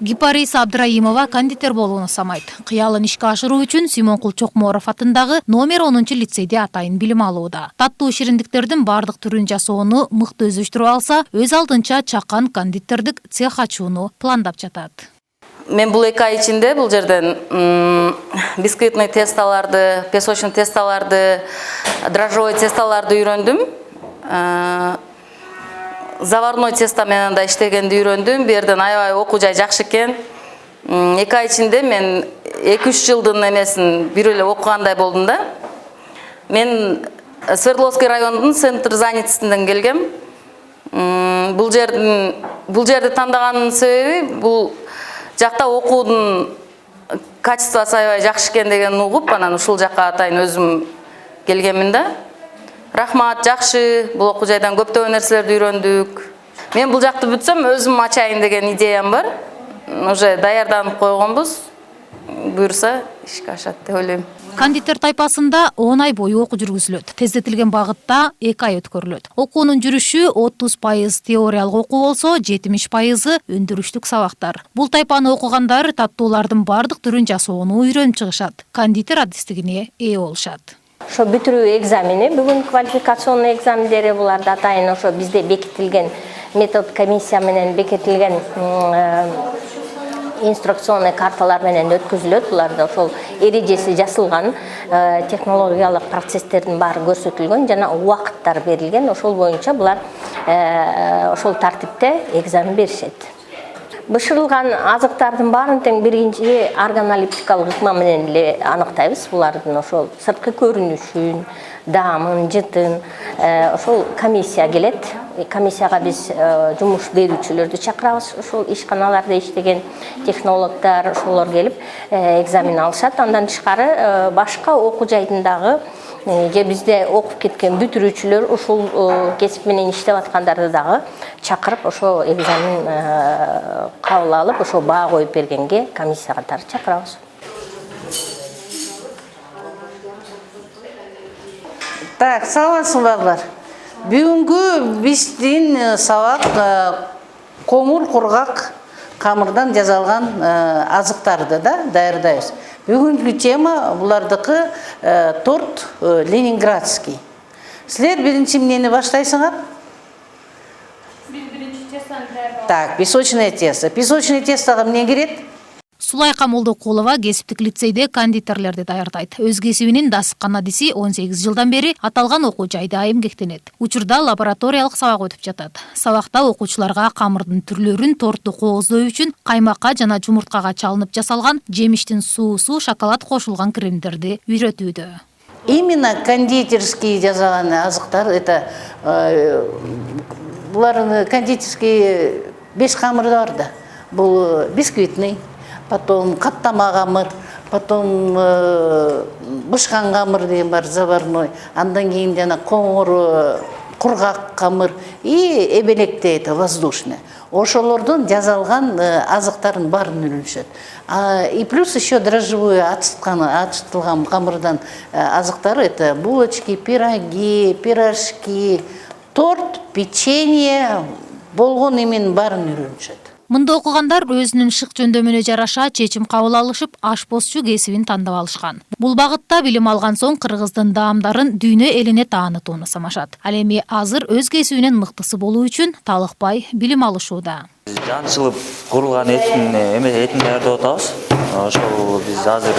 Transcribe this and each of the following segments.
Гипарис Абдраимова кондитер болууну самайт. Кыялын ишке ашыруу үчүн Симонкул Чокморов атындагы номер 10 лицейде атайын билим алууда. Таттуу шириндиктердин бардык түрүн жасоону мыкты өздөштүрүп алса, өз алдынча чакан кондитердик цех ачууну пландап жатат. Мен бул 2 ай ичинде бул жерден бисквитный тесталарды, песочный тесталарды, дрожжевой тесталарды үйрөндүм. Заварной тесто менен да иштегенди үйрөндүм. Берден аябай окуу жай жакшы экен. 2 ай ичинде мен 2-3 жылдын эмесин бир эле окугандай болдум да. Мен Свердловский райондун центр занятостунан келгем. Бул жерди тандагандын себеби бул жакта окуудун качествосы аябай жакшы экен деген угуп, анан ушул жакка атайын өзүм келгемин да. Рахмат, жакшы. Бул окуу жайдан көптөгөн нерселерди үйрөндүк. Мен бул жакты бүтсөм, өзүм ачайын деген идеям бар. Уже даярданып койгонбуз. Буюрса, ишке ашат деп ойлойм. Кондитер тайпасында 10 ай бою окуу жүргүзүлөт. Тездетилген багытта 2 ай өткөрүлөт. Окуунун жүрүшү 30% теориялык окуу болсо, 70% өндүрүштүк сабактар. Бул тайпаны окугандар таттуулардын бардык түрүн жасоону үйрөнүп чыгышат. Кондитер адистигине ээ болушат. Ошо бүтүрүү экзамени, бүгүн квалификационный экзамендери буларда атайын ошо бизде бекитилген метод комиссия менен бекитилген инструкционный карталар менен өткөзүлөт. Буларда ошол эрежеси жасалган, технологиялык процесстердин баары көрсөтүлгөн жана убакыттар берилген. Ошол боюнча булар ошол тартипте экзамен беришет. Бышырылган азыктардын баарын тең биринчи органолептикалык ыкма менен эле аныктайбыз. Булардын ошол сырткы көрүнүшүн, даамын, жытын ошол комиссия келет. Комиссияга биз жумуш берүүчүлөрдү чакырабыз. Ошол ишканаларда иштеген технологдор ошолор келип экзамен алышат. Андан тышкары башка окуу жайдындагы же бизде окуп кеткен бүтүрүүчүлөр ушул кесип менен иштеп аткандарды дагы чакырып ошо экзамен кабыл алып, ошо баа коюп бергенге комиссия катары чакырабыз. Так, саламатсыңбы балдар? Бүгүнкү биздин сабак коңур кургак камырдан жасалган азыктарды да даярдайбыз. Бүгүнкү тема булардыкы торт ленинградский. Силер биринчи эмнени баштайсыңар? Биринчи тестаны даярдап. Так, песочное тесто. Песочное тестого эмне кирет? Сулайка Молдокулова кесиптик лицейде кондитерлерди даярдайт. Өз кесибинин дасыккан адиси 18 жылдан бери аталган окуу жайда эмгектенет. Учурда лабораториялык сабак өтүп жатат. Сабакта окуучуларга камырдын түрлөрүн торту кооздоо үчүн каймакка жана жумурткага чалынып жасалган жемиштин суусу, шоколад кошулган кремдерди үйрөтүүдө. Именно кондитерский жасаган азыктар, это булар кондитерский 5 камыры бар да. Бул бисквитный, потом каттама камыр, потом бышкан камыр деген бар, заварной, андан кийин жана коңур кургак камыр и эбелекте это воздушный. Ошолордун жасалган азыктарын баарын үйрөнүшөт. И плюс еще дрожжевой ачытылган камырдан азыктары, это булочки, пироги, пирожки, торт, печенье болгон эмненин баарын үйрөнүшөт. Мында окугандар өзүнүн шык жөндөмүнө жараша чечим кабыл алышып, ашпозчу кесибин тандап алышкан. Бул багытта билим алган соң кыргыздын даамдарын дүйнө элине таанытууну самашат. Ал эми азыр өз кесибинин мыктысы болуу үчүн талыкпай билим алышууда. Жанчылып курулган этин даярдап атабыз. Ошол биз азыр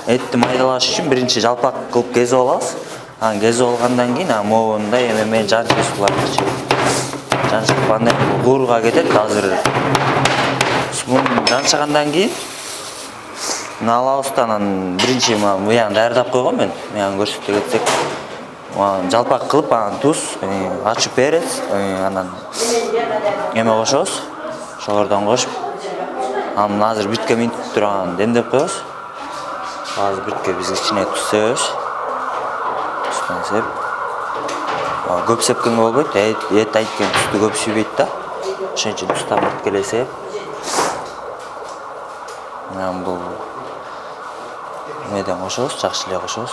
этти майдалаш үчүн биринчи жалпак кылып кезип алабыз. Анан кезип алгандан кийин могунда эме жанчылып жанчылып андай кууруга кетет. Азыр жанчыгандан кийин алабыз, анан биринчи буягын даярдап койгом мен. Буягын көрсөтө кетсек, жалпак кылып анан туз ачып беребиз, анан эме кошобуз. Ошолордон кошуп, анан азыр бүткө минтип турган демдеп коебуз. Азыр бүткө биз ичине туз себебиз. Туздан сеп. Көп сепкенге болбойт, эт айткен тузду көп сүйбөйт да. Ошон үчүн туздан бүткө эле сеп. Бул меден кошобуз, жакшы эле кошобуз.